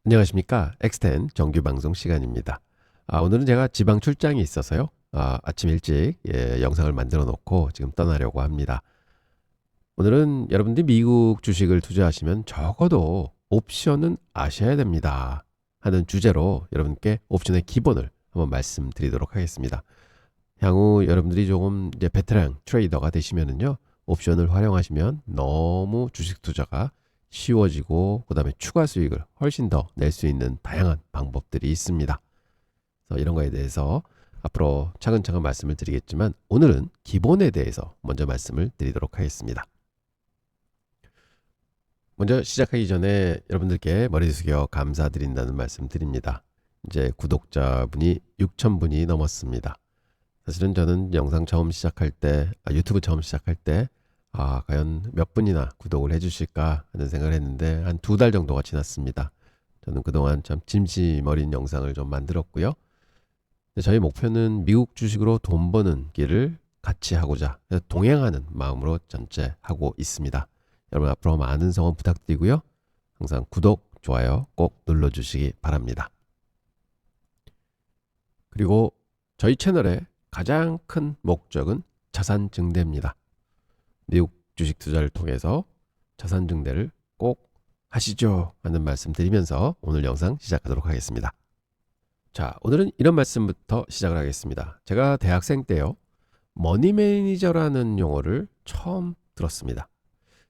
안녕하십니까. 엑스텐 정규방송 시간입니다. 오늘은 제가 지방 출장이 있어서요. 아침 일찍 영상을 만들어 놓고 지금 떠나려고 합니다. 오늘은 여러분들이 미국 주식을 투자하시면 적어도 옵션은 아셔야 됩니다 하는 주제로 여러분께 옵션의 기본을 한번 말씀드리도록 하겠습니다. 향후 여러분들이 조금 이제 베테랑 트레이더가 되시면은요, 옵션을 활용하시면 너무 주식 투자가 쉬워지고 그다음에 추가 수익을 훨씬 더 낼 수 있는 다양한 방법들이 있습니다. 그래서 이런 거에 대해서 앞으로 차근차근 말씀을 드리겠지만, 오늘은 기본에 대해서 먼저 말씀을 드리도록 하겠습니다. 먼저 시작하기 전에 여러분들께 머리 숙여 감사드린다는 말씀 드립니다. 이제 구독자분이 6,000분이 넘었습니다. 사실은 저는 영상 처음 시작할 때, 유튜브 처음 시작할 때 과연 몇 분이나 구독을 해주실까 하는 생각을 했는데 한 2달 정도가 지났습니다. 저는 그동안 참 짐짓어린 영상을 좀 만들었고요. 저희 목표는 미국 주식으로 돈 버는 길을 같이 하고자 동행하는 마음으로 전체 하고 있습니다. 여러분 앞으로 많은 성원 부탁드리고요. 항상 구독, 좋아요 꼭 눌러주시기 바랍니다. 그리고 저희 채널의 가장 큰 목적은 자산 증대입니다. 미국 주식 투자를 통해서 자산 증대를 꼭 하시죠 하는 말씀 드리면서 오늘 영상 시작하도록 하겠습니다. 자, 오늘은 이런 말씀부터 시작을 하겠습니다. 제가 대학생 때요, 머니 매니저라는 용어를 처음 들었습니다.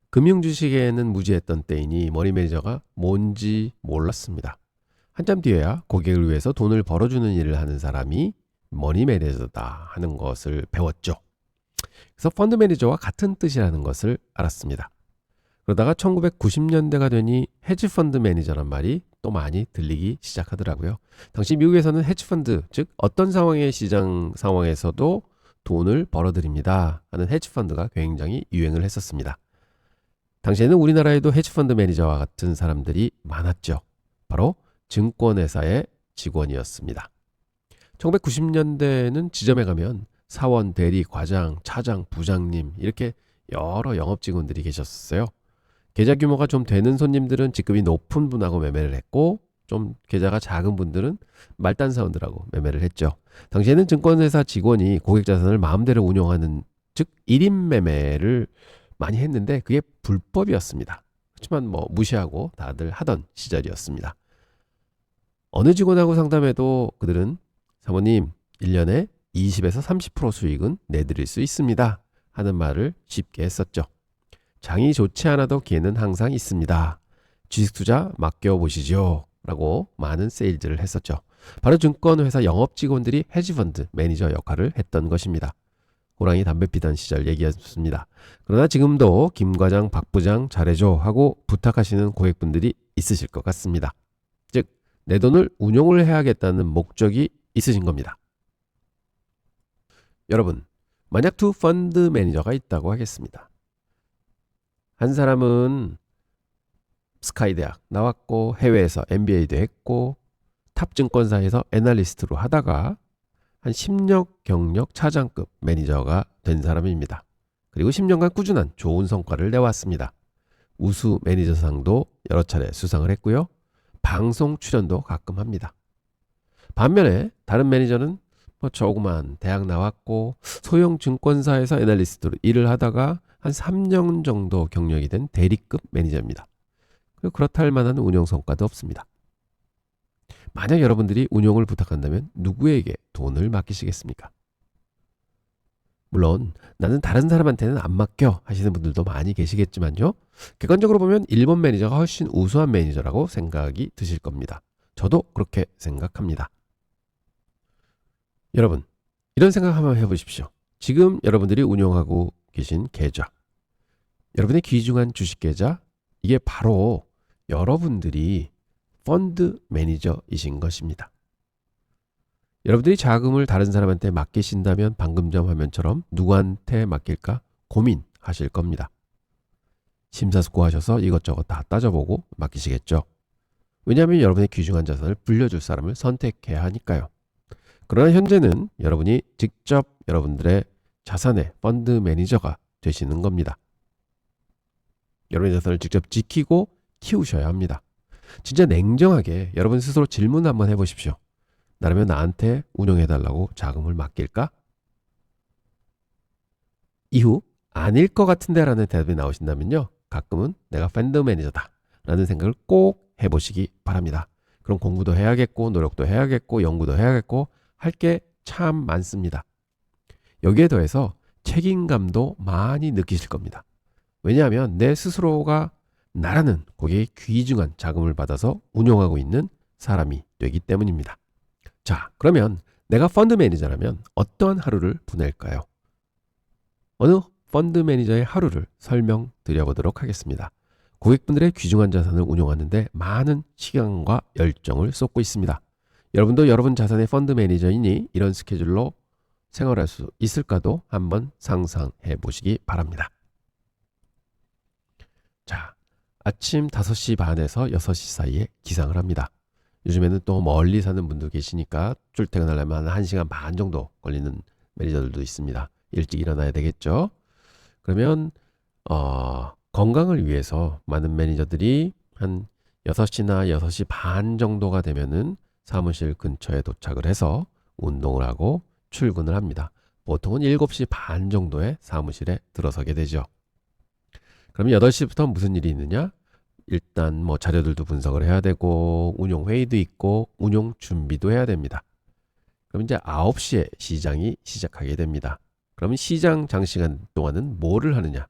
금융 주식에는 무지했던 때이니 머니 매니저가 뭔지 몰랐습니다. 한참 뒤에야 고객을 위해서 돈을 벌어주는 일을 하는 사람이 머니 매니저다 하는 것을 배웠죠. 그래서 펀드 매니저와 같은 뜻이라는 것을 알았습니다. 그러다가 1990년대가 되니 헤지 펀드 매니저란 말이 또 많이 들리기 시작하더라고요. 당시 미국에서는 헤지 펀드, 즉 어떤 상황의 시장 상황에서도 돈을 벌어들입니다 하는 헤지 펀드가 굉장히 유행을 했었습니다. 당시에는 우리나라에도 헤지 펀드 매니저와 같은 사람들이 많았죠. 바로 증권회사의 직원이었습니다. 1990년대에는 지점에 가면 사원, 대리, 과장, 차장, 부장님 이렇게 여러 영업 직원들이 계셨어요. 계좌 규모가 좀 되는 손님들은 직급이 높은 분하고 매매를 했고, 좀 계좌가 작은 분들은 말단 사원들하고 매매를 했죠. 당시에는 증권회사 직원이 고객 자산을 마음대로 운용하는, 즉 1인 매매를 많이 했는데 그게 불법이었습니다. 그렇지만 무시하고 다들 하던 시절이었습니다. 어느 직원하고 상담해도 그들은 사모님 1년에 20에서 30% 수익은 내드릴 수 있습니다 하는 말을 쉽게 했었죠. 장이 좋지 않아도 기회는 항상 있습니다. 주식 투자 맡겨보시죠 라고 많은 세일즈를 했었죠. 바로 증권회사 영업 직원들이 헤지펀드 매니저 역할을 했던 것입니다. 호랑이 담배 피던 시절 얘기였습니다. 그러나 지금도 김 과장, 박 부장 잘해줘 하고 부탁하시는 고객분들이 있으실 것 같습니다. 즉, 내 돈을 운용을 해야겠다는 목적이 있으신 겁니다. 여러분, 만약 두 펀드 매니저가 있다고 하겠습니다. 한 사람은 스카이 대학 나왔고 해외에서 MBA도 했고 탑 증권사에서 애널리스트로 하다가 한 10년 경력 차장급 매니저가 된 사람입니다. 그리고 10년간 꾸준한 좋은 성과를 내왔습니다. 우수 매니저상도 여러 차례 수상을 했고요. 방송 출연도 가끔 합니다. 반면에 다른 매니저는 조그만 대학 나왔고 소형 증권사에서 애널리스트로 일을 하다가 한 3년 정도 경력이 된 대리급 매니저입니다. 그리고 그렇다 할 만한 운영 성과도 없습니다. 만약 여러분들이 운용을 부탁한다면 누구에게 돈을 맡기시겠습니까? 물론 나는 다른 사람한테는 안 맡겨 하시는 분들도 많이 계시겠지만요. 객관적으로 보면 일본 매니저가 훨씬 우수한 매니저라고 생각이 드실 겁니다. 저도 그렇게 생각합니다. 여러분, 이런 생각 한번 해보십시오. 지금 여러분들이 운용하고 계신 계좌, 여러분의 귀중한 주식 계좌, 이게 바로 여러분들이 펀드 매니저이신 것입니다. 여러분들이 자금을 다른 사람한테 맡기신다면 방금 전 화면처럼 누구한테 맡길까 고민하실 겁니다. 심사숙고하셔서 이것저것 다 따져보고 맡기시겠죠. 왜냐하면 여러분의 귀중한 자산을 불려줄 사람을 선택해야 하니까요. 그러나 현재는 여러분이 직접 여러분들의 자산의 펀드 매니저가 되시는 겁니다. 여러분의 자산을 직접 지키고 키우셔야 합니다. 진짜 냉정하게 여러분 스스로 질문 한번 해보십시오. 나라면 나한테 운영해달라고 자금을 맡길까? 이후 아닐 것 같은데 라는 대답이 나오신다면요. 가끔은 내가 펀드 매니저다 라는 생각을 꼭 해보시기 바랍니다. 그럼 공부도 해야겠고 노력도 해야겠고 연구도 해야겠고 할 게 참 많습니다. 여기에 더해서 책임감도 많이 느끼실 겁니다. 왜냐하면 내 스스로가 나라는 거기에 귀중한 자금을 받아서 운용하고 있는 사람이 되기 때문입니다. 자, 그러면 내가 펀드 매니저라면 어떠한 하루를 보낼까요? 어느 펀드 매니저의 하루를 설명드려 보도록 하겠습니다. 고객분들의 귀중한 자산을 운용하는데 많은 시간과 열정을 쏟고 있습니다. 여러분도 여러분 자산의 펀드 매니저이니 이런 스케줄로 생활할 수 있을까도 한번 상상해 보시기 바랍니다. 자, 아침 5시 반에서 6시 사이에 기상을 합니다. 요즘에는 또 멀리 사는 분들 계시니까 출퇴근하려면 한 1시간 반 정도 걸리는 매니저들도 있습니다. 일찍 일어나야 되겠죠. 그러면 건강을 위해서 많은 매니저들이 한 6시나 6시 반 정도가 되면은 사무실 근처에 도착을 해서 운동을 하고 출근을 합니다. 보통은 7시 반 정도에 사무실에 들어서게 되죠. 그럼 8시부터 무슨 일이 있느냐? 일단 뭐 자료들도 분석을 해야 되고 운용 회의도 있고 운용 준비도 해야 됩니다. 그럼 이제 9시에 시장이 시작하게 됩니다. 그러면 시장 장시간 동안은 뭐를 하느냐?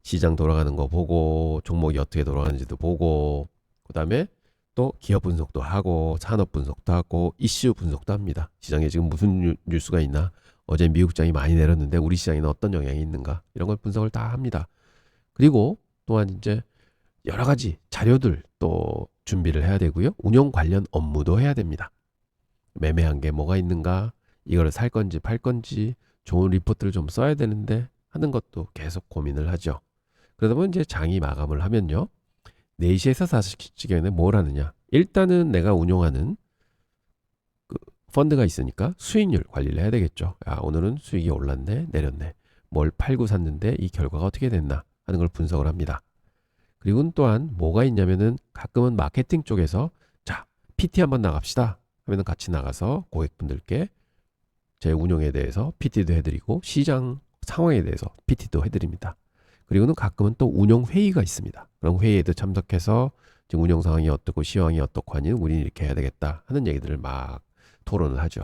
시장 돌아가는 거 보고 종목이 어떻게 돌아가는지도 보고 그다음에 또 기업 분석도 하고 산업 분석도 하고 이슈 분석도 합니다. 시장에 지금 무슨 뉴스가 있나? 어제 미국장이 많이 내렸는데 우리 시장에는 어떤 영향이 있는가? 이런 걸 분석을 다 합니다. 그리고 또한 이제 여러 가지 자료들 또 준비를 해야 되고요. 운영 관련 업무도 해야 됩니다. 매매한 게 뭐가 있는가? 이거를 살 건지 팔 건지 좋은 리포트를 좀 써야 되는데 하는 것도 계속 고민을 하죠. 그러다 보면 이제 장이 마감을 하면요. 4시에서 5시경에 뭘 하느냐? 일단은 내가 운용하는 그 펀드가 있으니까 수익률 관리를 해야 되겠죠. 야, 오늘은 수익이 올랐네, 내렸네. 뭘 팔고 샀는데 이 결과가 어떻게 됐나 하는 걸 분석을 합니다. 그리고 또한 뭐가 있냐면은 가끔은 마케팅 쪽에서 자, PT 한번 나갑시다 하면은 같이 나가서 고객분들께 제 운용에 대해서 PT도 해드리고 시장 상황에 대해서 PT도 해드립니다. 그리고는 가끔은 또 운용 회의가 있습니다. 그럼 회의에도 참석해서 지금 운용 상황이 어떻고 시황이 어떻고 하니 우리는 이렇게 해야 되겠다 하는 얘기들을 막 토론을 하죠.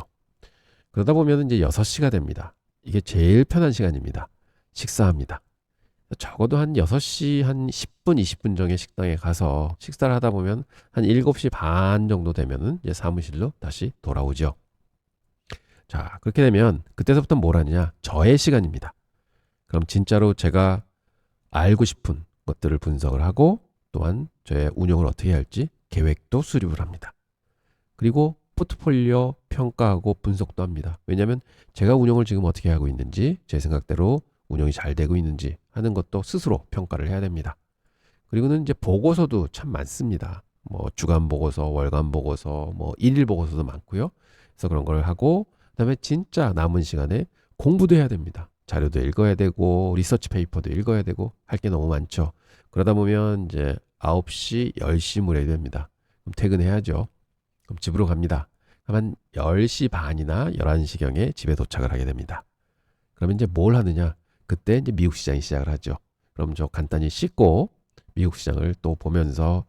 그러다 보면 이제 6시가 됩니다. 이게 제일 편한 시간입니다. 식사합니다. 적어도 한 6시 한 10분, 20분 전에 식당에 가서 식사를 하다 보면 한 7시 반 정도 되면은 이제 사무실로 다시 돌아오죠. 자, 그렇게 되면 그때서부터 뭘 하느냐? 저의 시간입니다. 그럼 진짜로 제가 알고 싶은 것들을 분석을 하고 또한 저의 운영을 어떻게 할지 계획도 수립을 합니다. 그리고 포트폴리오 평가하고 분석도 합니다. 왜냐하면 제가 운영을 지금 어떻게 하고 있는지 제 생각대로 운영이 잘 되고 있는지 하는 것도 스스로 평가를 해야 됩니다. 그리고는 이제 보고서도 참 많습니다. 뭐 주간 보고서, 월간 보고서, 뭐 일일 보고서도 많고요. 그래서 그런 걸 하고 그다음에 진짜 남은 시간에 공부도 해야 됩니다. 자료도 읽어야 되고 리서치 페이퍼도 읽어야 되고 할 게 너무 많죠. 그러다 보면 이제 9시, 10시 무렵이 됩니다. 그럼 퇴근해야죠. 그럼 집으로 갑니다. 그럼 한 10시 반이나 11시경에 집에 도착을 하게 됩니다. 그러면 이제 뭘 하느냐? 그때 이제 미국 시장이 시작을 하죠. 그럼 저 간단히 씻고 미국 시장을 또 보면서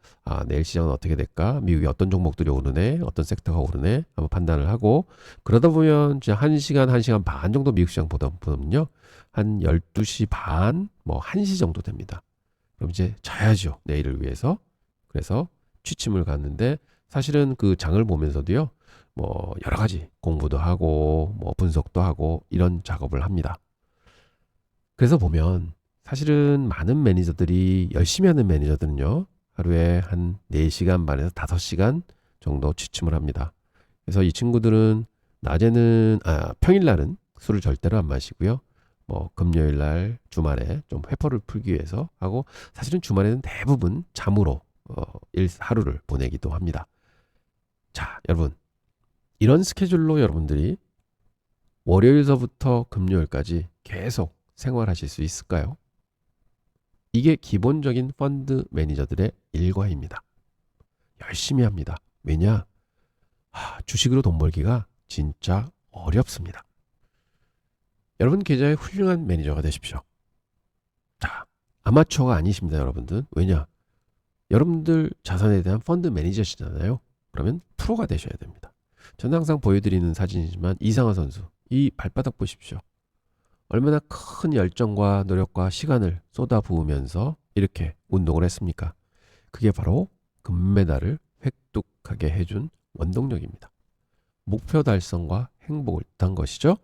내일 시장은 어떻게 될까? 미국이 어떤 종목들이 오르네? 어떤 섹터가 오르네? 한번 판단을 하고 그러다 보면 이제 1시간, 1시간 반 정도 미국 시장 보다 보면요. 한 12시 반, 뭐 1시 정도 됩니다. 그럼 이제 자야죠. 내일을 위해서. 그래서 취침을 갔는데 사실은 그 장을 보면서도요. 뭐 여러 가지 공부도 하고 뭐 분석도 하고 이런 작업을 합니다. 그래서 보면 사실은 많은 매니저들이 열심히 하는 매니저들은요. 하루에 한 4시간 반에서 5시간 정도 취침을 합니다. 그래서 이 친구들은 낮에는 평일날은 술을 절대로 안 마시고요. 뭐 금요일날 주말에 좀 회포를 풀기 위해서 하고 사실은 주말에는 대부분 잠으로 하루를 보내기도 합니다. 자, 여러분 이런 스케줄로 여러분들이 월요일서부터 금요일까지 계속 생활하실 수 있을까요? 이게 기본적인 펀드 매니저들의 일과입니다. 열심히 합니다. 왜냐? 주식으로 돈 벌기가 진짜 어렵습니다. 여러분 계좌의 훌륭한 매니저가 되십시오. 자, 아마추어가 아니십니다, 여러분들. 왜냐? 여러분들 자산에 대한 펀드 매니저시잖아요. 그러면 프로가 되셔야 됩니다. 저는 항상 보여드리는 사진이지만 이상화 선수, 이 발바닥 보십시오. 얼마나 큰 열정과 노력과 시간을 쏟아부으면서 이렇게 운동을 했습니까? 그게 바로 금메달을 획득하게 해준 원동력입니다. 목표 달성과 행복을 뜻한 것이죠.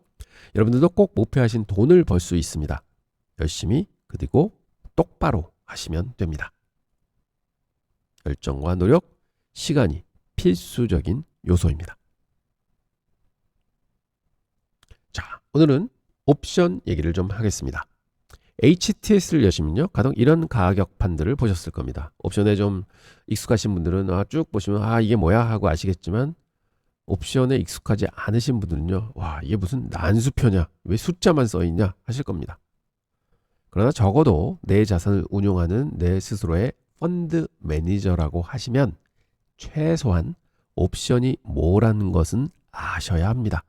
여러분들도 꼭 목표하신 돈을 벌 수 있습니다. 열심히 그리고 똑바로 하시면 됩니다. 열정과 노력, 시간이 필수적인 요소입니다. 자, 오늘은 옵션 얘기를 좀 하겠습니다. HTS를 여시면요, 가령 이런 가격판들을 보셨을 겁니다. 옵션에 좀 익숙하신 분들은 쭉 보시면 이게 뭐야 하고 아시겠지만, 옵션에 익숙하지 않으신 분들은요, 이게 무슨 난수표냐, 왜 숫자만 써있냐 하실 겁니다. 그러나 적어도 내 자산을 운용하는 내 스스로의 펀드 매니저라고 하시면 최소한 옵션이 뭐라는 것은 아셔야 합니다.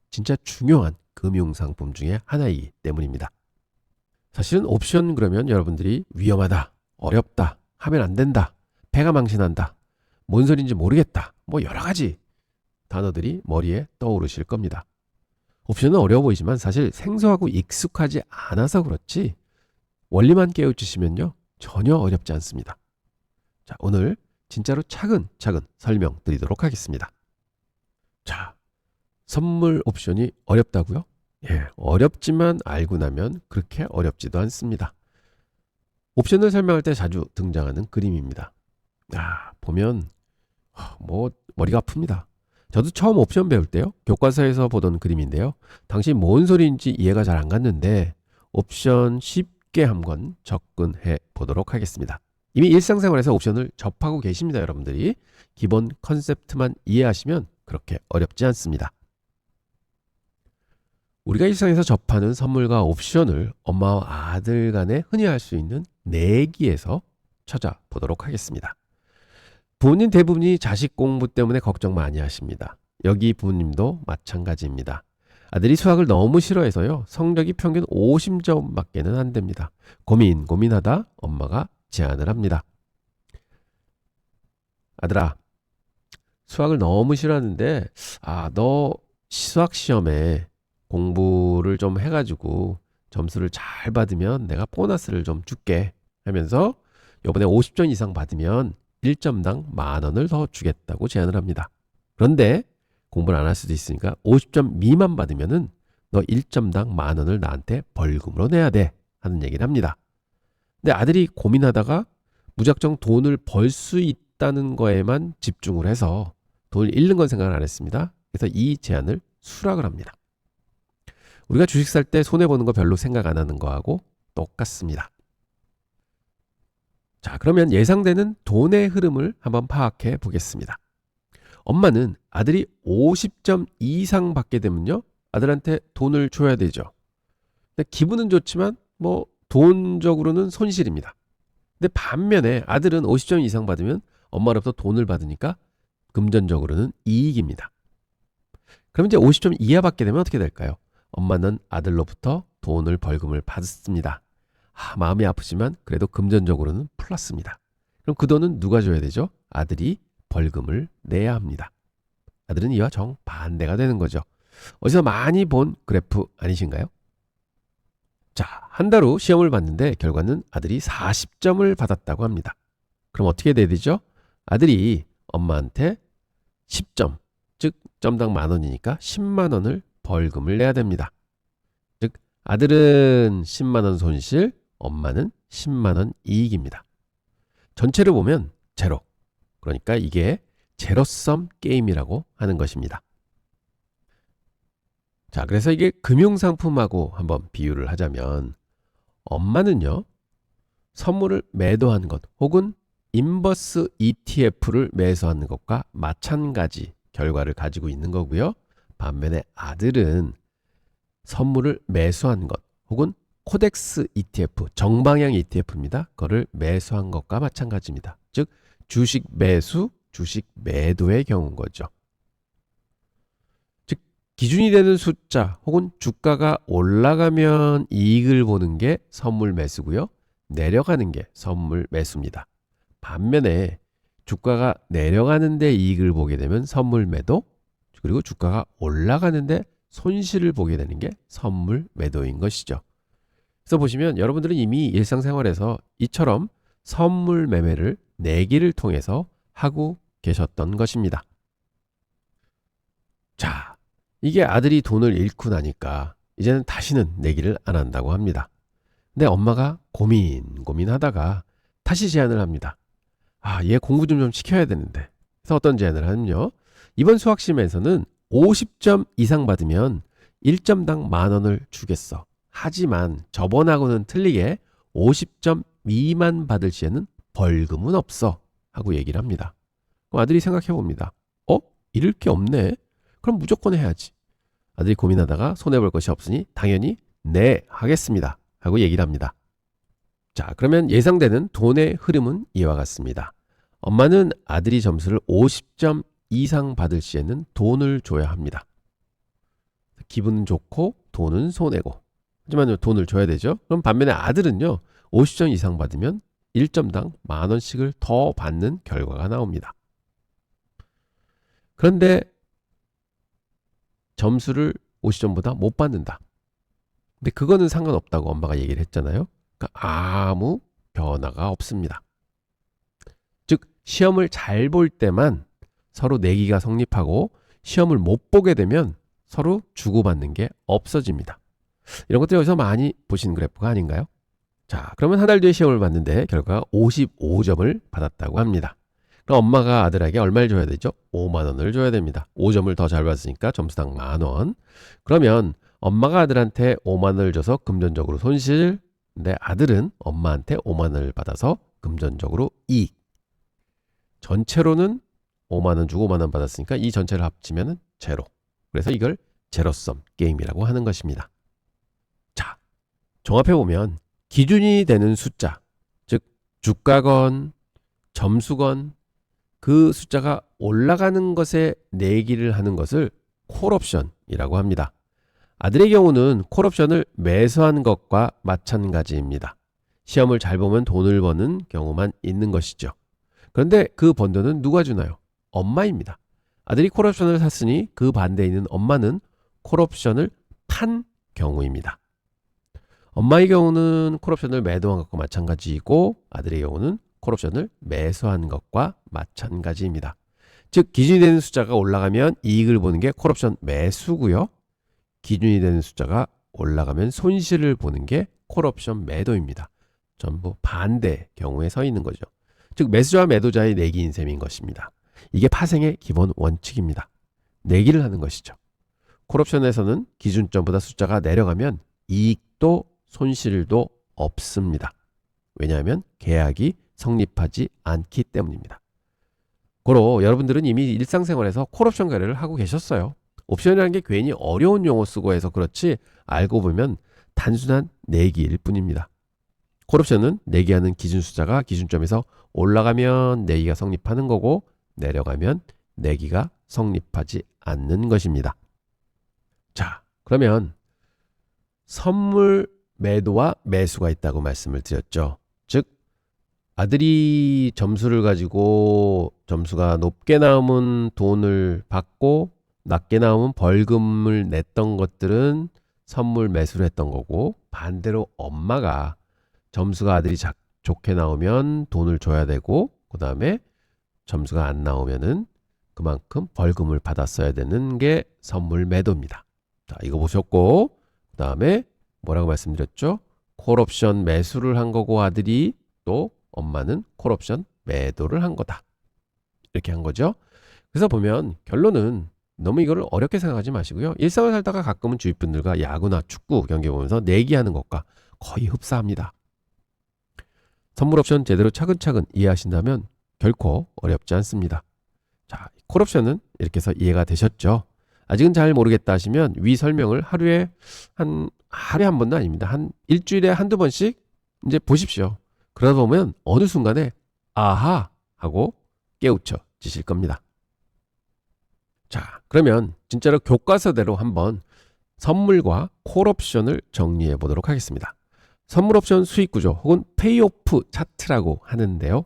진짜 중요한 금융상품 중에 하나이기 때문입니다. 사실은 옵션 그러면 여러분들이 위험하다, 어렵다, 하면 안 된다, 배가 망신한다, 뭔 소리인지 모르겠다, 뭐 여러 가지 단어들이 머리에 떠오르실 겁니다. 옵션은 어려워 보이지만 사실 생소하고 익숙하지 않아서 그렇지 원리만 깨우치시면요 전혀 어렵지 않습니다. 자, 오늘 진짜로 차근차근 설명드리도록 하겠습니다. 자, 선물 옵션이 어렵다고요? 예, 어렵지만 알고 나면 그렇게 어렵지도 않습니다. 옵션을 설명할 때 자주 등장하는 그림입니다. 보면 머리가 아픕니다. 저도 처음 옵션 배울 때요, 교과서에서 보던 그림인데요, 당시 뭔 소리인지 이해가 잘 안 갔는데 옵션 쉽게 한번 접근해 보도록 하겠습니다. 이미 일상생활에서 옵션을 접하고 계십니다. 여러분들이 기본 컨셉트만 이해하시면 그렇게 어렵지 않습니다. 우리가 일상에서 접하는 선물과 옵션을 엄마와 아들 간에 흔히 할 수 있는 내기에서 찾아보도록 하겠습니다. 부모님 대부분이 자식 공부 때문에 걱정 많이 하십니다. 여기 부모님도 마찬가지입니다. 아들이 수학을 너무 싫어해서요, 성적이 평균 50점밖에는 안 됩니다. 고민하다 엄마가 제안을 합니다. 아들아, 수학을 너무 싫어하는데 너 수학 시험에 공부를 좀 해가지고 점수를 잘 받으면 내가 보너스를 좀 줄게 하면서 이번에 50점 이상 받으면 1점당 10,000원을 더 주겠다고 제안을 합니다. 그런데 공부를 안 할 수도 있으니까 50점 미만 받으면은 너 1점당 10,000원을 나한테 벌금으로 내야 돼 하는 얘기를 합니다. 근데 아들이 고민하다가 무작정 돈을 벌 수 있다는 거에만 집중을 해서 돈을 잃는 건 생각을 안 했습니다. 그래서 이 제안을 수락을 합니다. 우리가 주식 살 때 손해보는 거 별로 생각 안 하는 거하고 똑같습니다. 자, 그러면 예상되는 돈의 흐름을 한번 파악해 보겠습니다. 엄마는 아들이 50점 이상 받게 되면요, 아들한테 돈을 줘야 되죠. 근데 기분은 좋지만 돈적으로는 손실입니다. 근데 반면에 아들은 50점 이상 받으면 엄마로부터 돈을 받으니까 금전적으로는 이익입니다. 그럼 이제 50점 이하 받게 되면 어떻게 될까요? 엄마는 아들로부터 돈을 벌금을 받습니다. 마음이 아프지만 그래도 금전적으로는 플러스입니다. 그럼 그 돈은 누가 줘야 되죠? 아들이 벌금을 내야 합니다. 아들은 이와 정반대가 되는 거죠. 어디서 많이 본 그래프 아니신가요? 자, 한 달 후 시험을 봤는데 결과는 아들이 40점을 받았다고 합니다. 그럼 어떻게 돼야 되죠? 아들이 엄마한테 10점, 즉 점당 10,000원이니까 100,000원을 벌금을 내야 됩니다. 즉 아들은 100,000원 손실, 엄마는 100,000원 이익입니다. 전체를 보면 제로. 그러니까 이게 제로섬 게임이라고 하는 것입니다. 자, 그래서 이게 금융상품하고 한번 비유를 하자면 엄마는요, 선물을 매도한 것 혹은 인버스 ETF를 매수하는 것과 마찬가지 결과를 가지고 있는 거고요. 반면에 아들은 선물을 매수한 것 혹은 코덱스 ETF, 정방향 ETF입니다. 그거를 매수한 것과 마찬가지입니다. 즉 주식 매수, 주식 매도의 경우인 거죠. 즉 기준이 되는 숫자 혹은 주가가 올라가면 이익을 보는 게 선물 매수고요. 내려가는 게 선물 매수입니다. 반면에 주가가 내려가는데 이익을 보게 되면 선물 매도, 그리고 주가가 올라가는데 손실을 보게 되는 게 선물 매도인 것이죠. 그래서 보시면 여러분들은 이미 일상생활에서 이처럼 선물 매매를 내기를 통해서 하고 계셨던 것입니다. 자, 이게 아들이 돈을 잃고 나니까 이제는 다시는 내기를 안 한다고 합니다. 근데 엄마가 고민하다가 다시 제안을 합니다. 얘 공부 좀 시켜야 되는데. 그래서 어떤 제안을 하면요. 이번 수학시험에서는 50점 이상 받으면 1점당 10,000원을 주겠어. 하지만 저번하고는 틀리게 50점 미만 받을 시에는 벌금은 없어. 하고 얘기를 합니다. 그럼 아들이 생각해 봅니다. 잃을 게 없네. 그럼 무조건 해야지. 아들이 고민하다가 손해볼 것이 없으니 당연히 네, 하겠습니다. 하고 얘기를 합니다. 자, 그러면 예상되는 돈의 흐름은 이와 같습니다. 엄마는 아들이 점수를 50점 이상 받을 시에는 돈을 줘야 합니다. 기분은 좋고 돈은 손해고. 하지만 돈을 줘야 되죠. 그럼 반면에 아들은요. 50점 이상 받으면 1점당 10,000원씩을 더 받는 결과가 나옵니다. 그런데 점수를 50점보다 못 받는다. 근데 그거는 상관없다고 엄마가 얘기를 했잖아요. 그러니까 아무 변화가 없습니다. 즉 시험을 잘 볼 때만 서로 내기가 성립하고 시험을 못 보게 되면 서로 주고받는 게 없어집니다. 이런 것들 여기서 많이 보시는 그래프가 아닌가요? 자, 그러면 한 달 뒤에 시험을 봤는데 결과가 55점을 받았다고 합니다. 그럼 엄마가 아들에게 얼마를 줘야 되죠? 50,000원을 줘야 됩니다. 5점을 더 잘 받았으니까 점수당 10,000원. 그러면 엄마가 아들한테 50,000원을 줘서 금전적으로 손실, 근데 아들은 엄마한테 50,000원을 받아서 금전적으로 이익. 전체로는 50,000원 주고 50,000원 받았으니까 이 전체를 합치면 제로. 그래서 이걸 제로섬 게임이라고 하는 것입니다. 자, 종합해보면 기준이 되는 숫자, 즉 주가건 점수건 그 숫자가 올라가는 것에 내기를 하는 것을 콜옵션이라고 합니다. 아들의 경우는 콜옵션을 매수한 것과 마찬가지입니다. 시험을 잘 보면 돈을 버는 경우만 있는 것이죠. 그런데 그 번 돈은 누가 주나요? 엄마입니다. 아들이 콜옵션을 샀으니 그 반대에 있는 엄마는 콜옵션을 판 경우입니다. 엄마의 경우는 콜옵션을 매도한 것과 마찬가지이고 아들의 경우는 콜옵션을 매수한 것과 마찬가지입니다. 즉 기준이 되는 숫자가 올라가면 이익을 보는 게 콜옵션 매수고요. 기준이 되는 숫자가 올라가면 손실을 보는 게 콜옵션 매도입니다. 전부 반대 경우에 서 있는 거죠. 즉 매수자와 매도자의 내기인 셈인 것입니다. 이게 파생의 기본 원칙입니다. 내기를 하는 것이죠. 콜옵션에서는 기준점보다 숫자가 내려가면 이익도 손실도 없습니다. 왜냐하면 계약이 성립하지 않기 때문입니다. 고로 여러분들은 이미 일상생활에서 콜옵션 거래를 하고 계셨어요. 옵션이라는 게 괜히 어려운 용어 쓰고 해서 그렇지 알고 보면 단순한 내기일 뿐입니다. 콜옵션은 내기하는 기준 숫자가 기준점에서 올라가면 내기가 성립하는 거고 내려가면 내기가 성립하지 않는 것입니다. 자, 그러면 선물 매도와 매수가 있다고 말씀을 드렸죠. 즉 아들이 점수를 가지고 점수가 높게 나오면 돈을 받고 낮게 나오면 벌금을 냈던 것들은 선물 매수를 했던 거고 반대로 엄마가 점수가 아들이 좋게 나오면 돈을 줘야 되고 그 다음에 점수가 안 나오면은 그만큼 벌금을 받았어야 되는 게 선물 매도입니다. 자, 이거 보셨고 그 다음에 뭐라고 말씀드렸죠? 콜옵션 매수를 한 거고 아들이 또 엄마는 콜옵션 매도를 한 거다. 이렇게 한 거죠. 그래서 보면 결론은 너무 이거를 어렵게 생각하지 마시고요. 일상을 살다가 가끔은 주위 분들과 야구나 축구 경기 보면서 내기하는 것과 거의 흡사합니다. 선물 옵션 제대로 차근차근 이해하신다면 결코 어렵지 않습니다. 자, 콜옵션은 이렇게 해서 이해가 되셨죠? 아직은 잘 모르겠다 하시면 위 설명을 하루에 한 번도 아닙니다. 한 일주일에 한두 번씩 이제 보십시오. 그러다 보면 어느 순간에 아하 하고 깨우쳐지실 겁니다. 자, 그러면 진짜로 교과서대로 한번 선물과 콜옵션을 정리해 보도록 하겠습니다. 선물 옵션 수익 구조 혹은 페이오프 차트라고 하는데요.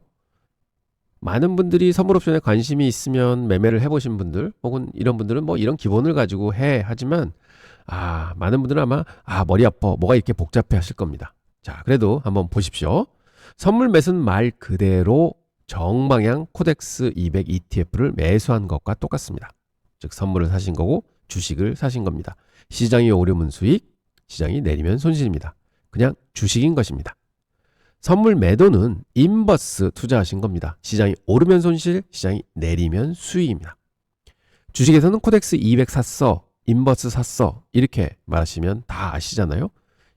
많은 분들이 선물 옵션에 관심이 있으면 매매를 해보신 분들 혹은 이런 분들은 뭐 이런 기본을 가지고 하지만 많은 분들은 아마 머리 아파 뭐가 이렇게 복잡해 하실 겁니다. 자, 그래도 한번 보십시오. 선물 매수는 말 그대로 정방향 코덱스 200 ETF를 매수한 것과 똑같습니다. 즉 선물을 사신 거고 주식을 사신 겁니다. 시장이 오르면 수익, 시장이 내리면 손실입니다. 그냥 주식인 것입니다. 선물 매도는 인버스 투자하신 겁니다. 시장이 오르면 손실, 시장이 내리면 수익입니다. 주식에서는 코덱스 200 샀어, 인버스 샀어 이렇게 말하시면 다 아시잖아요.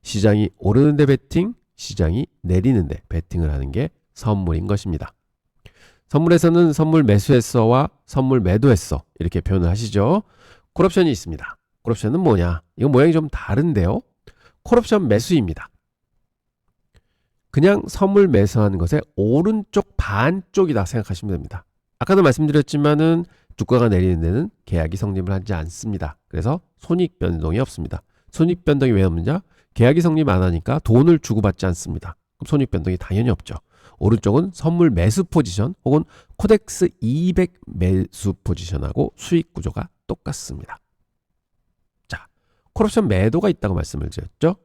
시장이 오르는데 베팅, 시장이 내리는데 베팅을 하는 게 선물인 것입니다. 선물에서는 선물 매수했어와 선물 매도했어 이렇게 표현을 하시죠. 콜옵션이 있습니다. 콜옵션은 뭐냐? 이거 모양이 좀 다른데요. 콜옵션 매수입니다. 그냥 선물 매수하는 것의 오른쪽 반쪽이다 생각하시면 됩니다. 아까도 말씀드렸지만은 주가가 내리는 데는 계약이 성립을 하지 않습니다. 그래서 손익 변동이 없습니다. 손익 변동이 왜 없느냐? 계약이 성립 안 하니까 돈을 주고받지 않습니다. 그럼 손익 변동이 당연히 없죠. 오른쪽은 선물 매수 포지션 혹은 코덱스 200 매수 포지션하고 수익 구조가 똑같습니다. 자, 콜옵션 매도가 있다고 말씀을 드렸죠.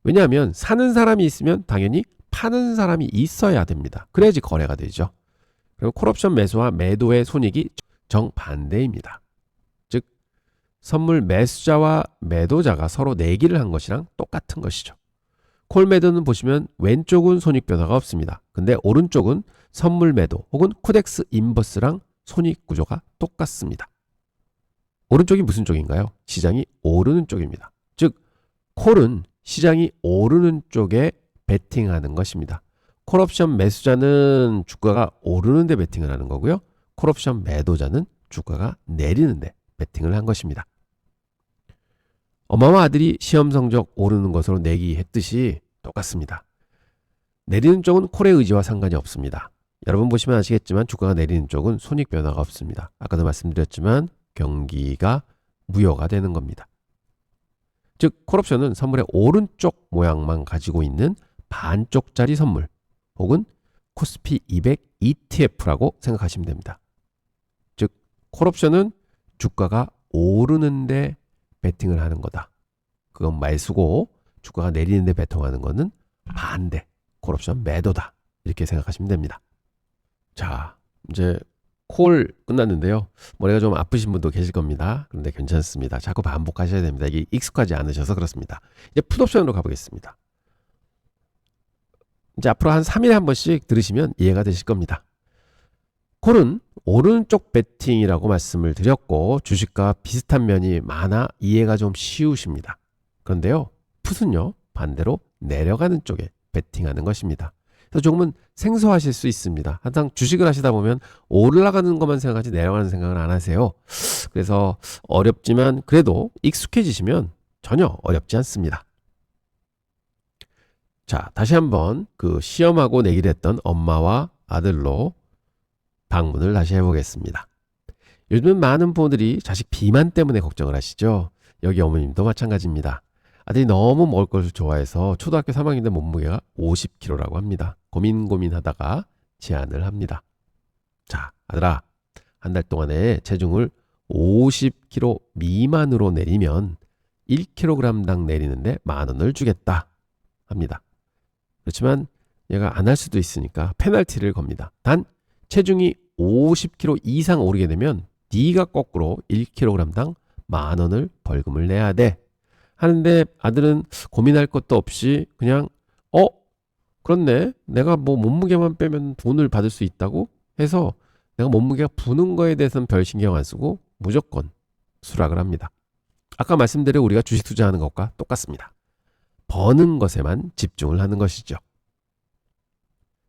왜냐하면 사는 사람이 있으면 당연히 파는 사람이 있어야 됩니다. 그래야지 거래가 되죠. 그리고 콜옵션 매수와 매도의 손익이 정반대입니다. 즉 선물 매수자와 매도자가 서로 내기를 한 것이랑 똑같은 것이죠. 콜 매도는 보시면 왼쪽은 손익 변화가 없습니다. 근데 오른쪽은 선물 매도 혹은 코덱스 인버스랑 손익 구조가 똑같습니다. 오른쪽이 무슨 쪽인가요? 시장이 오르는 쪽입니다. 즉 콜은 시장이 오르는 쪽에 베팅하는 것입니다. 콜옵션 매수자는 주가가 오르는데 베팅을 하는 거고요. 콜옵션 매도자는 주가가 내리는데 베팅을 한 것입니다. 엄마와 아들이 시험 성적 오르는 것으로 내기했듯이 똑같습니다. 내리는 쪽은 콜의 의지와 상관이 없습니다. 여러분 보시면 아시겠지만 주가가 내리는 쪽은 손익 변화가 없습니다. 아까도 말씀드렸지만 경기가 무효가 되는 겁니다. 즉 콜옵션은 선물의 오른쪽 모양만 가지고 있는 반쪽짜리 선물 혹은 코스피 200 ETF라고 생각하시면 됩니다. 즉 콜옵션은 주가가 오르는데 베팅을 하는 거다. 그건 매수고 주가가 내리는데 베팅하는 거는 반대 콜옵션 매도다. 이렇게 생각하시면 됩니다. 자, 이제 콜 끝났는데요. 머리가 좀 아프신 분도 계실 겁니다. 그런데 괜찮습니다. 자꾸 반복하셔야 됩니다. 이게 익숙하지 않으셔서 그렇습니다. 이제 풋옵션으로 가보겠습니다. 이제 앞으로 한 3일에 한 번씩 들으시면 이해가 되실 겁니다. 콜은 오른쪽 베팅이라고 말씀을 드렸고 주식과 비슷한 면이 많아 이해가 좀 쉬우십니다. 그런데요. 풋은요. 반대로 내려가는 쪽에 베팅하는 것입니다. 그래서 조금은 생소하실 수 있습니다. 항상 주식을 하시다 보면 올라가는 것만 생각하지 내려가는 생각을 안 하세요. 그래서 어렵지만 그래도 익숙해지시면 전혀 어렵지 않습니다. 자, 다시 한번 그 시험하고 내기를 했던 엄마와 아들로 방문을 다시 해보겠습니다. 요즘은 많은 부모들이 자식 비만 때문에 걱정을 하시죠. 여기 어머님도 마찬가지입니다. 아들이 너무 먹을 것을 좋아해서 초등학교 3학년 때 몸무게가 50kg라고 합니다. 고민하다가 제안을 합니다. 자, 아들아, 한 달 동안에 체중을 50kg 미만으로 내리면 1kg당 내리는데 10,000원을 주겠다 합니다. 그렇지만 얘가 안 할 수도 있으니까 페널티를 겁니다. 단 체중이 50kg 이상 오르게 되면 네가 거꾸로 1kg당 10,000원을 벌금을 내야 돼 하는데 아들은 고민할 것도 없이 그냥 그렇네, 내가 뭐 몸무게만 빼면 돈을 받을 수 있다고 해서 내가 몸무게가 부는 거에 대해서는 별 신경 안 쓰고 무조건 수락을 합니다. 아까 말씀드린 우리가 주식 투자하는 것과 똑같습니다. 버는 것에만 집중을 하는 것이죠.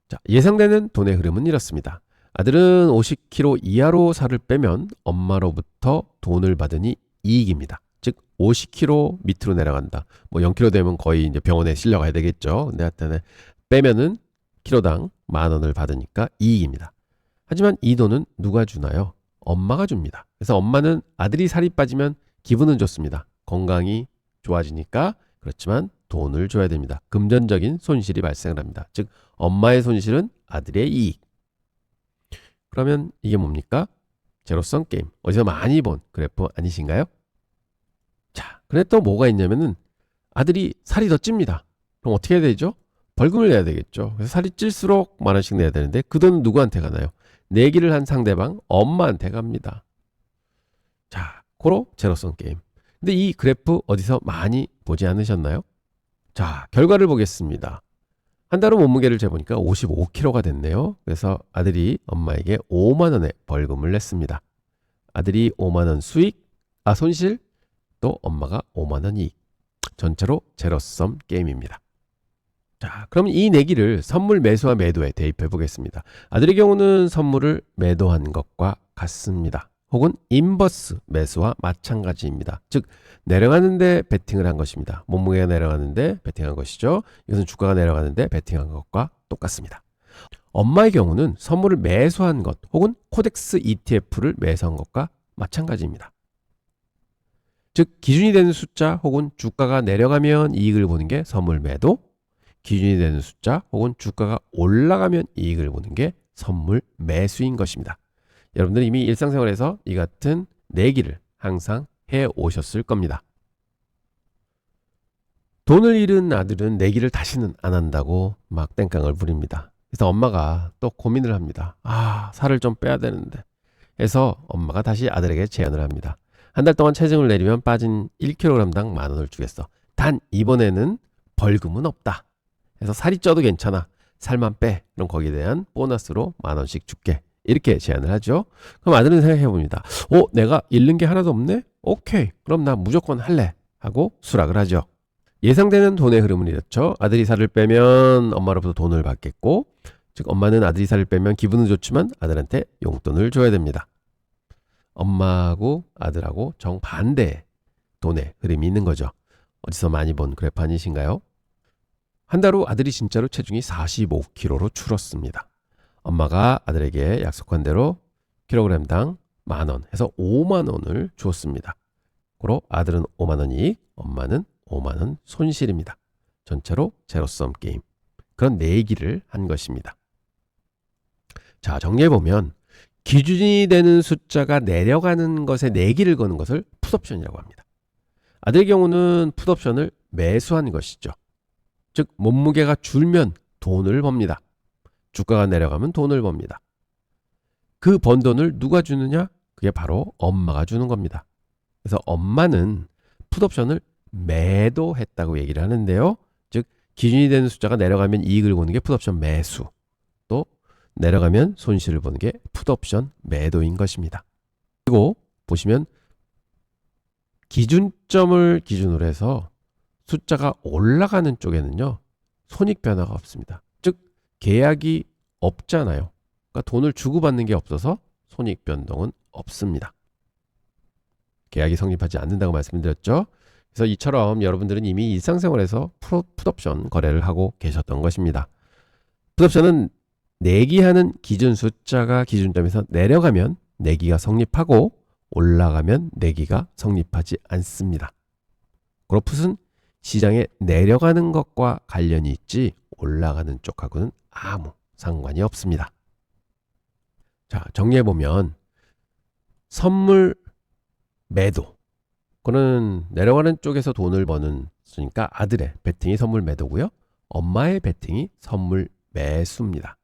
자, 예상되는 돈의 흐름은 이렇습니다. 아들은 50kg 이하로 살을 빼면 엄마로부터 돈을 받으니 이익입니다. 즉 50kg 밑으로 내려간다. 뭐 0kg 되면 거의 이제 병원에 실려가야 되겠죠. 근데 하여튼 빼면은 키로당 10,000원을 받으니까 이익입니다. 하지만 이 돈은 누가 주나요? 엄마가 줍니다. 그래서 엄마는 아들이 살이 빠지면 기분은 좋습니다. 건강이 좋아지니까. 그렇지만 돈을 줘야 됩니다. 금전적인 손실이 발생을 합니다. 즉 엄마의 손실은 아들의 이익. 그러면 이게 뭡니까? 제로섬 게임. 어디서 많이 본 그래프 아니신가요? 자, 그런데 또 뭐가 있냐면은 아들이 살이 더 찝니다. 그럼 어떻게 해야 되죠? 벌금을 내야 되겠죠. 그래서 살이 찔수록 만 원씩 내야 되는데 그 돈은 누구한테 가나요? 내기를 한 상대방 엄마한테 갑니다. 자, 고로 제로섬 게임. 근데 이 그래프 어디서 많이 보지 않으셨나요? 자, 결과를 보겠습니다. 한 달 후 몸무게를 재보니까 55kg가 됐네요. 그래서 아들이 엄마에게 5만 원의 벌금을 냈습니다. 아들이 5만 원 손실, 또 엄마가 5만 원 이익. 전체로 제로섬 게임입니다. 자, 그럼 이 내기를 선물 매수와 매도에 대입해 보겠습니다. 아들의 경우는 선물을 매도한 것과 같습니다. 혹은 인버스 매수와 마찬가지입니다. 즉 내려가는데 베팅을 한 것입니다. 몸무게가 내려가는데 베팅한 것이죠. 이것은 주가가 내려가는데 베팅한 것과 똑같습니다. 엄마의 경우는 선물을 매수한 것 혹은 코덱스 ETF를 매수한 것과 마찬가지입니다. 즉 기준이 되는 숫자 혹은 주가가 내려가면 이익을 보는 게 선물 매도, 기준이 되는 숫자 혹은 주가가 올라가면 이익을 보는 게 선물 매수인 것입니다. 여러분들은 이미 일상생활에서 이 같은 내기를 항상 해 오셨을 겁니다. 돈을 잃은 아들은 내기를 다시는 안 한다고 막 땡깡을 부립니다. 그래서 엄마가 또 고민을 합니다. 살을 좀 빼야 되는데. 해서 엄마가 다시 아들에게 제안을 합니다. 한 달 동안 체중을 내리면 빠진 1kg당 만 원을 주겠어. 단 이번에는 벌금은 없다. 그래서 살이 쪄도 괜찮아. 살만 빼. 그럼 거기에 대한 보너스로 만 원씩 줄게. 이렇게 제안을 하죠. 그럼 아들은 생각해 봅니다. 내가 잃는 게 하나도 없네? 오케이. 그럼 나 무조건 할래. 하고 수락을 하죠. 예상되는 돈의 흐름은 이렇죠. 아들이 살을 빼면 엄마로부터 돈을 받겠고, 즉 엄마는 아들이 살을 빼면 기분은 좋지만 아들한테 용돈을 줘야 됩니다. 엄마하고 아들하고 정반대의 돈의 흐름이 있는 거죠. 어디서 많이 본 그래프 아니신가요? 한 달 후 아들이 진짜로 체중이 45kg로 줄었습니다. 엄마가 아들에게 약속한 대로 킬로그램당 만 원 해서 5만 원을 주었습니다. 그로 아들은 5만 원 이익, 엄마는 5만 원 손실입니다. 전체로 제로섬 게임. 그런 내기를 한 것입니다. 자, 정리해보면 기준이 되는 숫자가 내려가는 것에 내기를 거는 것을 풋옵션이라고 합니다. 아들의 경우는 풋옵션을 매수한 것이죠. 즉 몸무게가 줄면 돈을 법니다. 주가가 내려가면 돈을 법니다. 그 번 돈을 누가 주느냐? 그게 바로 엄마가 주는 겁니다. 그래서 엄마는 풋옵션을 매도했다고 얘기를 하는데요. 즉 기준이 되는 숫자가 내려가면 이익을 보는 게 풋옵션 매수, 또 내려가면 손실을 보는 게 풋옵션 매도인 것입니다. 그리고 보시면 기준점을 기준으로 해서 숫자가 올라가는 쪽에는요, 손익 변화가 없습니다. 즉 계약이 없잖아요. 그러니까 돈을 주고받는 게 없어서 손익 변동은 없습니다. 계약이 성립하지 않는다고 말씀드렸죠. 그래서 이처럼 여러분들은 이미 일상생활에서 풋옵션 거래를 하고 계셨던 것입니다. 풋옵션은 내기하는 기준 숫자가 기준점에서 내려가면 내기가 성립하고 올라가면 내기가 성립하지 않습니다. 그리고 풋은 시장에 내려가는 것과 관련이 있지 올라가는 쪽하고는 아무 상관이 없습니다. 자, 정리해보면 선물 매도, 그거는 내려가는 쪽에서 돈을 버는니까 아들의 베팅이 선물 매도고요. 엄마의 베팅이 선물 매수입니다.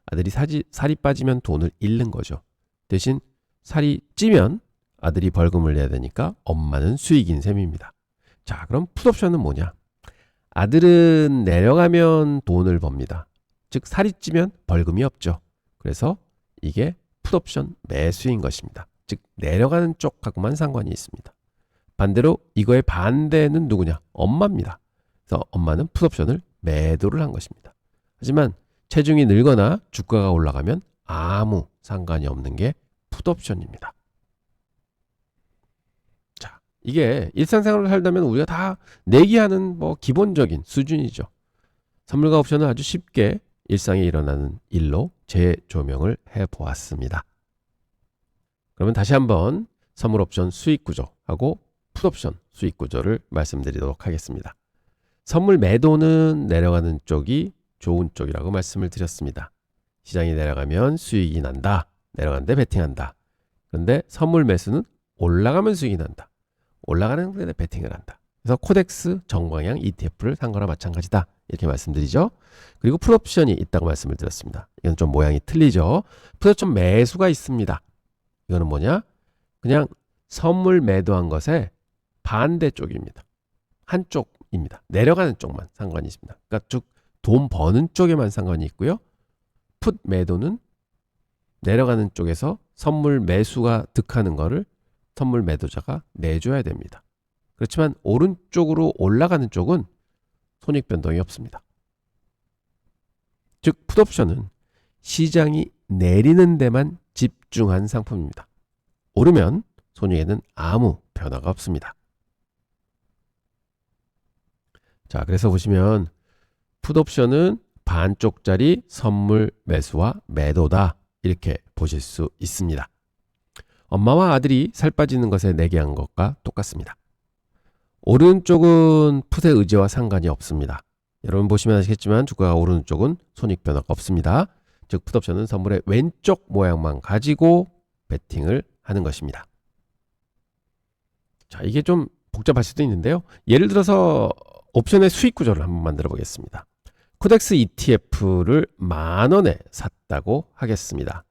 아들이 살이 빠지면 돈을 잃는 거죠. 대신 살이 찌면 아들이 벌금을 내야 되니까 엄마는 수익인 셈입니다. 자, 그럼 풋옵션은 뭐냐? 아들은 내려가면 돈을 법니다. 즉 살이 찌면 벌금이 없죠. 그래서 이게 풋옵션 매수인 것입니다. 즉 내려가는 쪽하고만 상관이 있습니다. 반대로 이거의 반대는 누구냐? 엄마입니다. 그래서 엄마는 풋옵션을 매도를 한 것입니다. 하지만 체중이 늘거나 주가가 올라가면 아무 상관이 없는 게 풋옵션입니다. 자, 이게 일상생활을 살다면 우리가 다 내기하는 기본적인 수준이죠. 선물과 옵션을 아주 쉽게 일상에 일어나는 일로 재조명을 해보았습니다. 그러면 다시 한번 선물 옵션 수익 구조하고 풋 옵션 수익 구조를 말씀드리도록 하겠습니다. 선물 매도는 내려가는 쪽이 좋은 쪽이라고 말씀을 드렸습니다. 시장이 내려가면 수익이 난다. 내려가는데 베팅한다. 그런데 선물 매수는 올라가면 수익이 난다. 올라가는 데 베팅을 한다. 그래서 코덱스 정방향 ETF를 산 거나 마찬가지다. 이렇게 말씀드리죠. 그리고 풋 옵션이 있다고 말씀을 드렸습니다. 이건 좀 모양이 틀리죠. 풋 옵션 매수가 있습니다. 이거는 뭐냐? 그냥 선물 매도한 것의 반대쪽입니다. 한쪽입니다. 내려가는 쪽만 상관이 있습니다. 그러니까 쭉 돈 버는 쪽에만 상관이 있고요. 풋 매도는 내려가는 쪽에서 선물 매수가 득하는 거를 선물 매도자가 내줘야 됩니다. 그렇지만 오른쪽으로 올라가는 쪽은 손익 변동이 없습니다. 즉 풋옵션은 시장이 내리는 데만 집중한 상품입니다. 오르면 손익에는 아무 변화가 없습니다. 자, 그래서 보시면 풋옵션은 반쪽짜리 선물 매수와 매도다. 이렇게 보실 수 있습니다. 엄마와 아들이 살 빠지는 것에 내기한 것과 똑같습니다. 오른쪽은 풋의 의지와 상관이 없습니다. 여러분 보시면 아시겠지만 주가가 오르는 쪽은 손익 변화가 없습니다. 즉 풋옵션은 선물의 왼쪽 모양만 가지고 베팅을 하는 것입니다. 자, 이게 좀 복잡할 수도 있는데요. 예를 들어서 옵션의 수익 구조를 한번 만들어 보겠습니다. 코덱스 ETF를 10,000원에 샀다고 하겠습니다.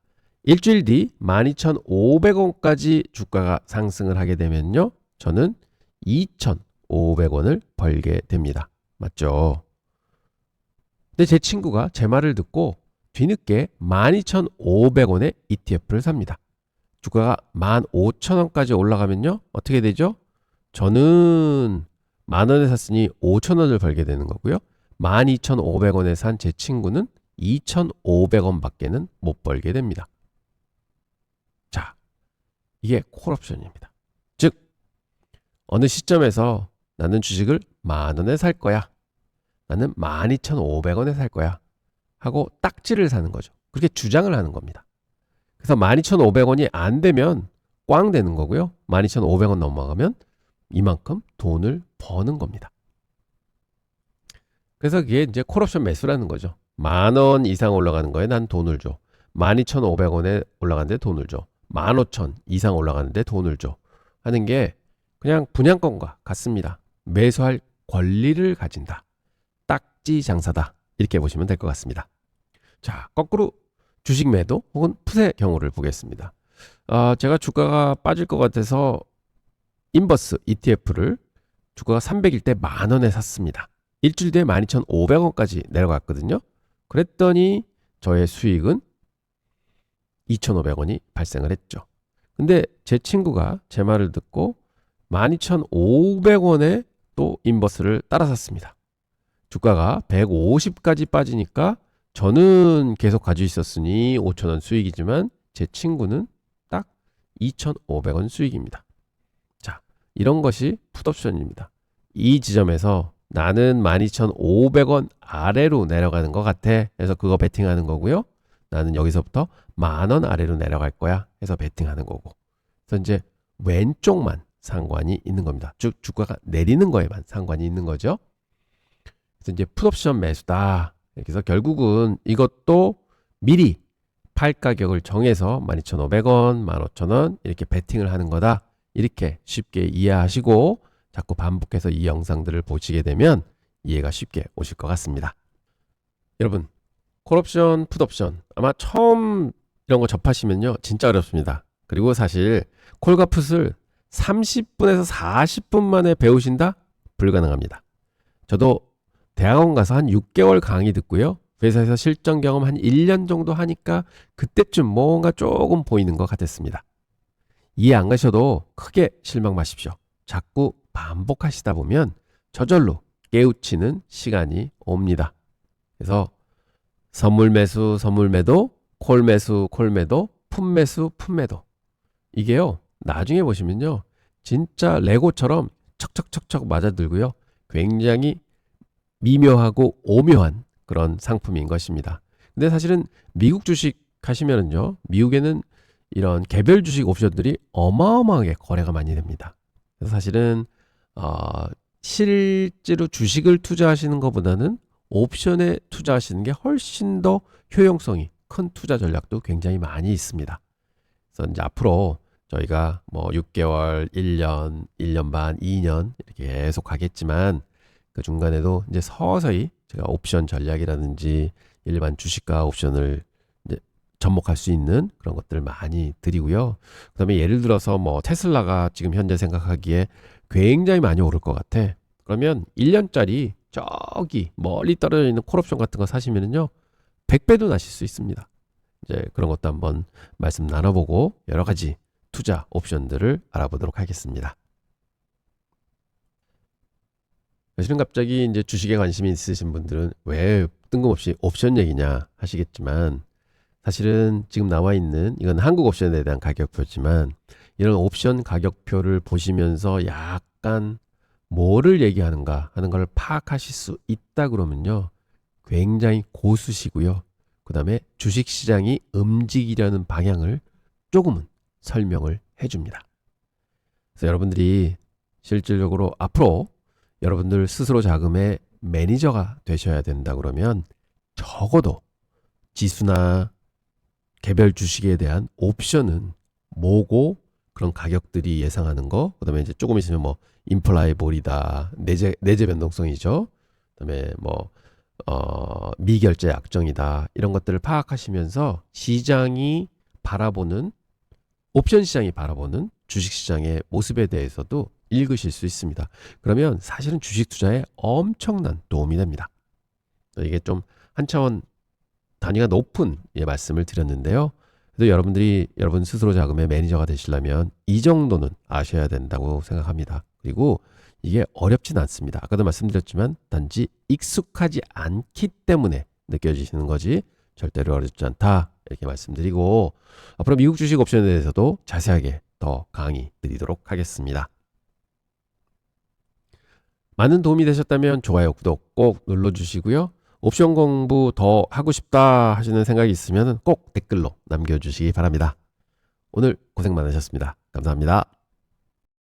일주일 뒤 12,500원까지 주가가 상승을 하게 되면요. 저는 2,500원을 벌게 됩니다. 맞죠? 근데 제 친구가 제 말을 듣고 뒤늦게 12,500원에 ETF를 삽니다. 주가가 15,000원까지 올라가면요. 어떻게 되죠? 저는 10,000원에 샀으니 5,000원을 벌게 되는 거고요. 12,500원에 산 제 친구는 2,500원 밖에는 못 벌게 됩니다. 자, 이게 콜옵션입니다. 즉, 어느 시점에서 나는 주식을 10,000원에 살 거야. 나는 12,500원에 살 거야. 하고 딱지를 사는 거죠. 그렇게 주장을 하는 겁니다. 그래서 12,500원이 안 되면 꽝 되는 거고요. 12,500원 넘어가면 이만큼 돈을 버는 겁니다. 그래서 그게 이제 콜옵션 매수라는 거죠. 10,000원 이상 올라가는 거에 난 돈을 줘. 12,500원에 올라가는데 돈을 줘. 15,000원 이상 올라가는데 돈을 줘. 하는 게 그냥 분양권과 같습니다. 매수할 권리를 가진다. 딱지 장사다. 이렇게 보시면 될 것 같습니다. 자, 거꾸로 주식 매도 혹은 풋의 경우를 보겠습니다. 제가 주가가 빠질 것 같아서 인버스 ETF를 주가가 300일 때 10,000원에 샀습니다. 일주일 뒤에 12,500원까지 내려갔거든요. 그랬더니 저의 수익은 2,500원이 발생을 했죠. 근데 제 친구가 제 말을 듣고 12,500원에 또 인버스를 따라 샀습니다. 주가가 150까지 빠지니까 저는 계속 가지고 있었으니 5,000원 수익이지만 제 친구는 딱 2,500원 수익입니다. 자, 이런 것이 풋옵션입니다. 이 지점에서 나는 12,500원 아래로 내려가는 것 같아 해서 그거 베팅하는 거고요. 나는 여기서부터 10,000원 아래로 내려갈 거야 해서 베팅하는 거고. 그래서 이제 왼쪽만 상관이 있는 겁니다. 즉 주가가 내리는 거에만 상관이 있는 거죠. 그래서 이제 풋옵션 매수다. 그래서 결국은 이것도 미리 팔 가격을 정해서 12,500원, 15,000원 이렇게 베팅을 하는 거다. 이렇게 쉽게 이해하시고 자꾸 반복해서 이 영상들을 보시게 되면 이해가 쉽게 오실 것 같습니다. 여러분, 콜옵션, 풋옵션 아마 처음 이런 거 접하시면요 진짜 어렵습니다. 그리고 사실 콜과 풋을 30분에서 40분 만에 배우신다? 불가능합니다. 저도 대학원 가서 한 6개월 강의 듣고요. 회사에서 실전 경험 한 1년 정도 하니까 그때쯤 뭔가 조금 보이는 것 같았습니다. 이해 안 가셔도 크게 실망 마십시오. 자꾸 반복하시다 보면 저절로 깨우치는 시간이 옵니다. 그래서 선물 매수, 선물 매도, 콜 매수, 콜 매도, 풋 매수, 풋 매도. 이게요, 나중에 보시면요, 진짜 레고처럼 척척척척 맞아들고요, 굉장히 미묘하고 오묘한 그런 상품인 것입니다. 근데 사실은 미국 주식 하시면은요, 미국에는 이런 개별 주식 옵션들이 어마어마하게 거래가 많이 됩니다. 그래서 사실은 실제로 주식을 투자하시는 것보다는 옵션에 투자하시는 게 훨씬 더 효용성이 큰 투자 전략도 굉장히 많이 있습니다. 그래서 이제 앞으로 저희가 뭐 6개월, 1년, 1년 반, 2년 이렇게 계속 가겠지만 그 중간에도 이제 서서히 제가 옵션 전략이라든지 일반 주식과 옵션을 이제 접목할 수 있는 그런 것들을 많이 드리고요. 그다음에 예를 들어서 뭐 테슬라가 지금 현재 생각하기에 굉장히 많이 오를 것 같아. 그러면 1년짜리 저기 멀리 떨어져 있는 콜옵션 같은 거 사시면은요, 100배도 나실 수 있습니다. 이제 그런 것도 한번 말씀 나눠보고 여러 가지 투자 옵션들을 알아보도록 하겠습니다. 사실은 갑자기 이제 주식에 관심이 있으신 분들은 왜 뜬금없이 옵션 얘기냐 하시겠지만, 사실은 지금 나와 있는 이건 한국 옵션에 대한 가격표지만 이런 옵션 가격표를 보시면서 약간 뭐를 얘기하는가 하는 걸 파악하실 수 있다 그러면요, 굉장히 고수시고요. 그 다음에 주식시장이 움직이려는 방향을 조금은 설명을 해줍니다. 그래서 여러분들이 실질적으로 앞으로 여러분들 스스로 자금의 매니저가 되셔야 된다 그러면 적어도 지수나 개별 주식에 대한 옵션은 뭐고, 그런 가격들이 예상하는 거, 그 다음에 이제 조금 있으면 뭐 임플라이볼이다, 내재 변동성이죠. 그 다음에 뭐 미결제 약정이다, 이런 것들을 파악하시면서 시장이 바라보는, 옵션 시장이 바라보는 주식 시장의 모습에 대해서도 읽으실 수 있습니다. 그러면 사실은 주식 투자에 엄청난 도움이 됩니다. 이게 좀 한 차원 단위가 높은 말씀을 드렸는데요. 그래도 여러분들이 여러분 스스로 자금의 매니저가 되시려면 이 정도는 아셔야 된다고 생각합니다. 그리고 이게 어렵진 않습니다. 아까도 말씀드렸지만 단지 익숙하지 않기 때문에 느껴지시는 거지 절대로 어렵지 않다, 이렇게 말씀드리고, 앞으로 미국 주식 옵션에 대해서도 자세하게 더 강의 드리도록 하겠습니다. 많은 도움이 되셨다면 좋아요, 구독 꼭 눌러주시고요. 옵션 공부 더 하고 싶다 하시는 생각이 있으면 꼭 댓글로 남겨주시기 바랍니다. 오늘 고생 많으셨습니다. 감사합니다.